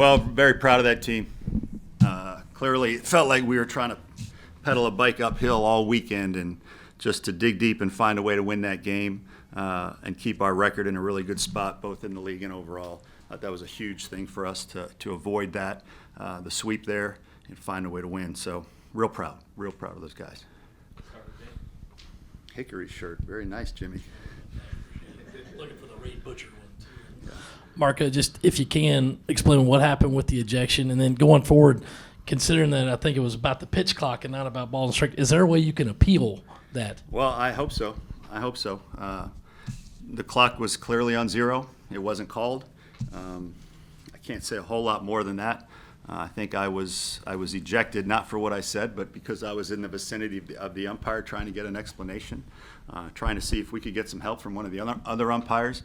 Well, very proud of that team. Clearly, it felt like we were trying to pedal a bike uphill all weekend, and just to dig deep and find a way to win that game and keep our record in a really good spot, both in the league and overall. That was a huge thing for us to avoid that, the sweep there, and find a way to win. So real proud of those guys. Hickory shirt, very nice, Jimmy. Looking for the Reed Butcher one, too. Mark, just if you can, explain what happened with the ejection, and then going forward, considering that I think it was about the pitch clock and not about ball and strike, is there a way you can appeal that? Well, I hope so. The clock was clearly on 0. It wasn't called. I can't say a whole lot more than that. I think I was ejected, not for what I said, but because I was in the vicinity of the umpire trying to get an explanation, trying to see if we could get some help from one of the other umpires,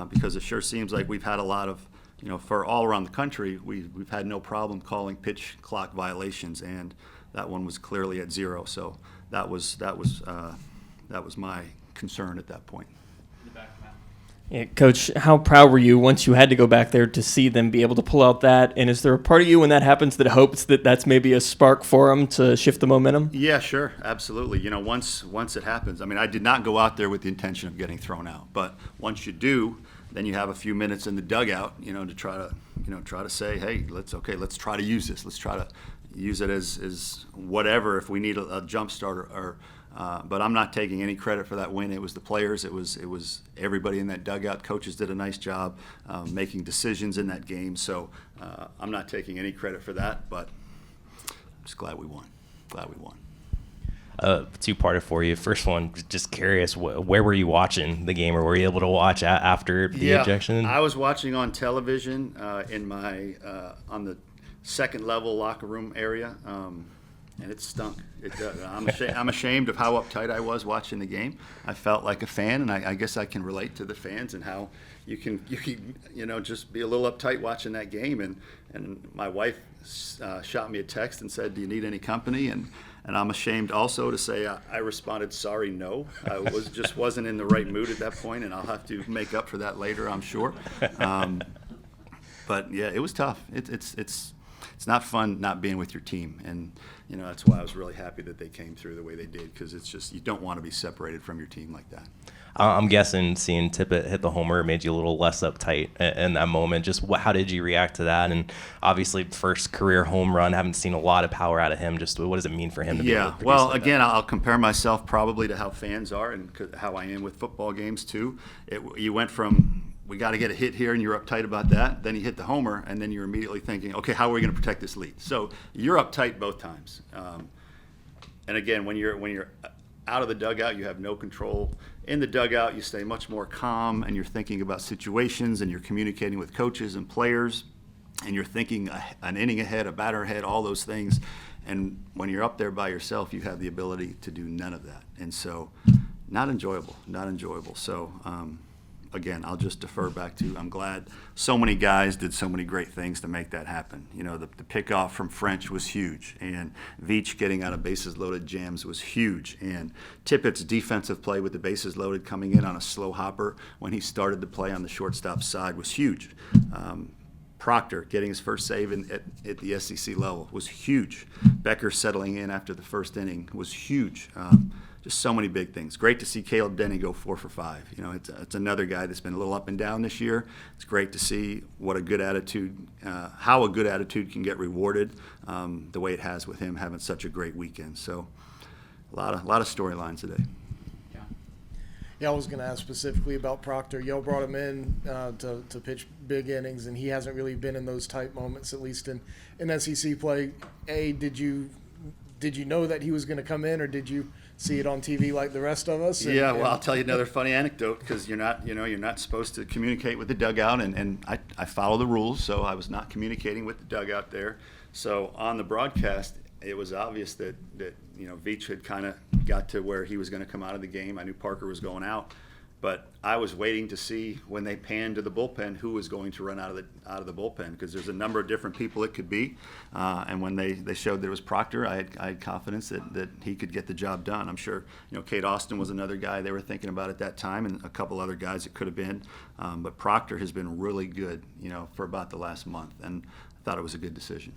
because it sure seems like we've had a lot of, for all around the country, we've had no problem calling pitch clock violations, and that one was clearly at 0. So that was my concern at that point. Yeah, Coach, how proud were you once you had to go back there to see them be able to pull out that? And is there a part of you when that happens that hopes that that's maybe a spark for them to shift the momentum? Yeah, sure, absolutely. Once it happens, I did not go out there with the intention of getting thrown out, but once you do, then you have a few minutes in the dugout, to try to say, hey, let's try to use this. Let's try to use it as whatever if we need a jump start but I'm not taking any credit for that win. It was the players. It was everybody in that dugout. Coaches did a nice job making decisions in that game. So I'm not taking any credit for that, but I'm just glad we won. Two-parter for you. First one, just curious, where were you watching the game, or were you able to watch after the ejection? I was watching on television in my on the second level locker room area. And it stunk. I'm ashamed of how uptight I was watching the game. I felt like a fan, and I guess I can relate to the fans and how you can just be a little uptight watching that game. And my wife shot me a text and said, "Do you need any company?" And I'm ashamed also to say I responded, "Sorry, no." I wasn't in the right mood at that point, and I'll have to make up for that later, I'm sure. But yeah, it was tough. It's not fun not being with your team, and that's why I was really happy that they came through the way they did, because it's just, you don't want to be separated from your team like that. I'm guessing seeing Tippett hit the homer made you a little less uptight in that moment. Just how did you react to that? And obviously, first career home run, haven't seen a lot of power out of him. Just what does it mean for him to be able to produce like that? I'll compare myself probably to how fans are and how I am with football games too. You went from, we got to get a hit here, and you're uptight about that. Then you hit the homer, and then you're immediately thinking, okay, how are we going to protect this lead? So you're uptight both times. And again, when you're out of the dugout, you have no control. In the dugout, you stay much more calm, and you're thinking about situations, and you're communicating with coaches and players, and you're thinking an inning ahead, a batter ahead, all those things. And when you're up there by yourself, you have the ability to do none of that. And so not enjoyable. So again, I'll just defer back to, I'm glad so many guys did so many great things to make that happen. The pickoff from French was huge, and Veach getting out of bases loaded jams was huge, and Tippett's defensive play with the bases loaded coming in on a slow hopper when he started to play on the shortstop side was huge. Proctor getting his first save at the SEC level was huge. Becker settling in after the first inning was huge. Just so many big things. Great to see Caleb Dennys go 4 for 5. It's another guy that's been a little up and down this year. It's great to see what a good attitude, how a good attitude can get rewarded, the way it has with him having such a great weekend. So a lot of storylines today. Yeah, I was going to ask specifically about Proctor. Y'all brought him in to pitch big innings, and he hasn't really been in those tight moments, at least in SEC play. Did you know that he was going to come in, or did you see it on TV like the rest of us? I'll tell you another funny anecdote, because you're not supposed to communicate with the dugout, and I follow the rules, so I was not communicating with the dugout there. So on the broadcast, it was obvious that Veach had kind of got to where he was going to come out of the game. I knew Parker was going out, But I was waiting to see when they panned to the bullpen who was going to run out of the bullpen, because there's a number of different people it could be. And when they showed that it was Proctor, I had confidence that he could get the job done. I'm sure, Kate Austin was another guy they were thinking about at that time, and a couple other guys it could have been. But Proctor has been really good, for about the last month, and I thought it was a good decision.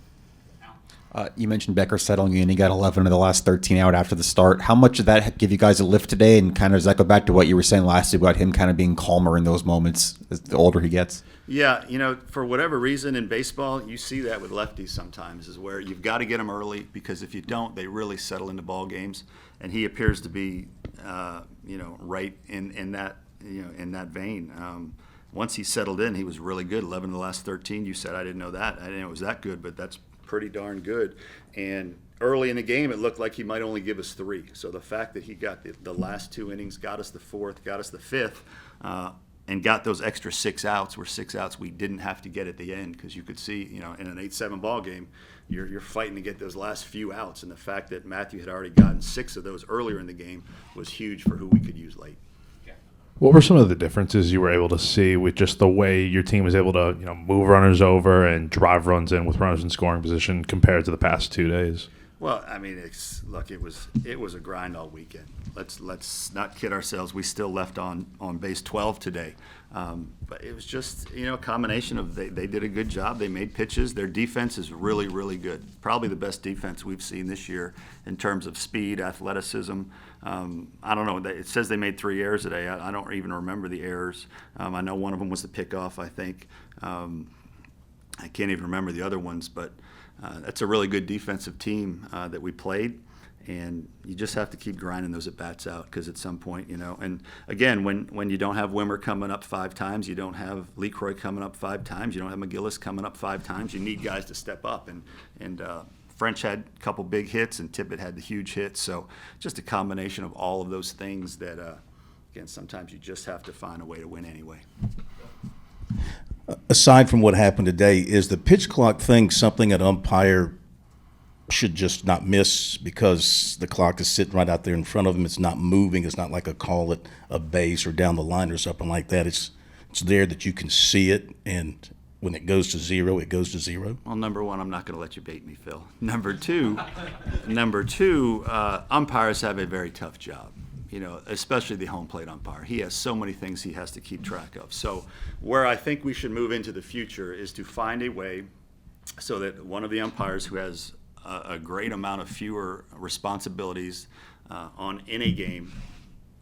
You mentioned Becker settling in. He got 11 of the last 13 out after the start. How much did that give you guys a lift today? And kind of does that go back to what you were saying last week about him kind of being calmer in those moments as the older he gets? Yeah, for whatever reason in baseball, you see that with lefties sometimes, is where you've got to get them early, because if you don't, they really settle into ball games. And he appears to be, right in that, in that vein. Once he settled in, he was really good. 11 of the last 13. You said I didn't know that. I didn't know it was that good, but that's pretty darn good. And early in the game, it looked like he might only give us 3. So the fact that he got the last 2 innings, got us the 4th, got us the 5th, and got those extra 6 outs were 6 outs we didn't have to get at the end, because you could see, in an 8-7 ball game, you're fighting to get those last few outs. And the fact that Matthew had already gotten 6 of those earlier in the game was huge for who we could use late. What were some of the differences you were able to see with just the way your team was able to, move runners over and drive runs in with runners in scoring position compared to the past 2 days? Well, I mean, it was a grind all weekend. Let's not kid ourselves. We still left on base 12 today, but it was just a combination of they did a good job. They made pitches. Their defense is really, really good. Probably the best defense we've seen this year in terms of speed, athleticism. I don't know. It says they made 3 errors today. I don't even remember the errors. I know one of them was the pickoff, I think. I can't even remember the other ones, but that's a really good defensive team that we played. And you just have to keep grinding those at-bats out, because at some point, and again, when you don't have Wimmer coming up 5 times, you don't have LeCroy coming up 5 times, you don't have McGillis coming up 5 times, you need guys to step up. And French had a couple big hits, and Tippett had the huge hits. So just a combination of all of those things that, again, sometimes you just have to find a way to win anyway. Aside from what happened today, is the pitch clock thing something an umpire should just not miss, because the clock is sitting right out there in front of him? It's not moving. It's not like a call at a base or down the line or something like that. It's there that you can see it, and when it goes to 0, it goes to 0. Well, number one, I'm not going to let you bait me, Phil. Number two, umpires have a very tough job. Especially the home plate umpire. He has so many things he has to keep track of. So where I think we should move into the future is to find a way so that one of the umpires who has a great amount of fewer responsibilities in a game,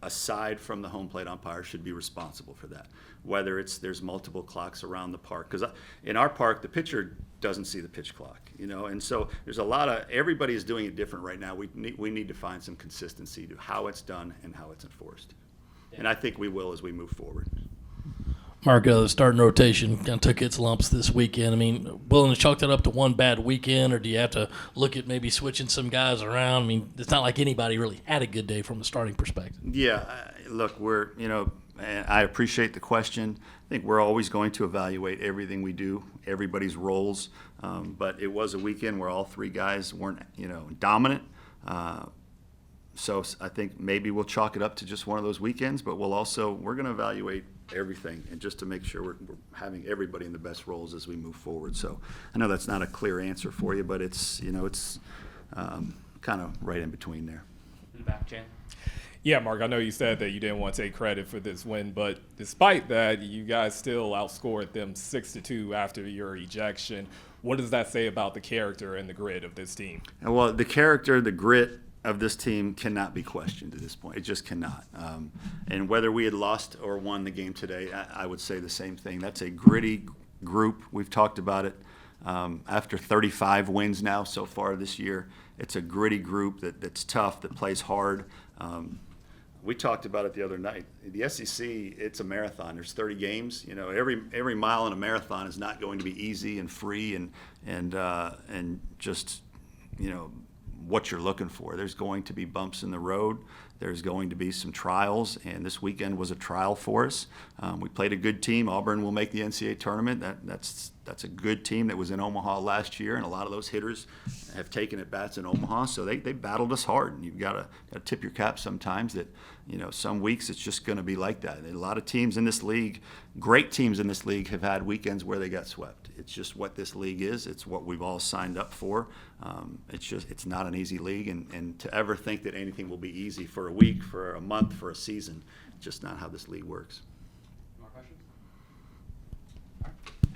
aside from the home plate umpire, should be responsible for that. Whether there's multiple clocks around the park, because in our park the pitcher doesn't see the pitch clock, and so there's everybody is doing it different right now. We need to find some consistency to how it's done and how it's enforced, and I think we will as we move forward. Mark, the starting rotation kind of took its lumps this weekend. I mean, willing to chalk that up to one bad weekend, or do you have to look at maybe switching some guys around? I mean, it's not like anybody really had a good day from a starting perspective. Yeah, look, and I appreciate the question. I think we're always going to evaluate everything we do, everybody's roles, but it was a weekend where all 3 guys weren't, dominant. So I think maybe we'll chalk it up to just one of those weekends, but we're going to evaluate everything, and just to make sure we're having everybody in the best roles as we move forward. So I know that's not a clear answer for you, but it's kind of right in between there. In the back, Jan. Yeah, Mark, I know you said that you didn't want to take credit for this win, but despite that, you guys still outscored them 6-2 after your ejection. What does that say about the character and the grit of this team? Well, the character, the grit of this team cannot be questioned at this point. It just cannot. And whether we had lost or won the game today, I would say the same thing. That's a gritty group. We've talked about it. After 35 wins now so far this year, it's a gritty group that's tough, that plays hard. We talked about it the other night. The SEC, it's a marathon. There's 30 games. Every mile in a marathon is not going to be easy and free and just what you're looking for. There's going to be bumps in the road. There's going to be some trials, and this weekend was a trial for us. We played a good team. Auburn will make the NCAA tournament. That's that's a good team that was in Omaha last year, and a lot of those hitters have taken at bats in Omaha, so they battled us hard. And you've got to tip your cap sometimes that, some weeks it's just going to be like that. And a lot of teams in this league, great teams in this league, have had weekends where they got swept. It's just what this league is. It's what we've all signed up for. It's not an easy league, and to ever think that anything will be easy for a week, for a month, for a season, just not how this league works. More questions?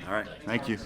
All right, thank you.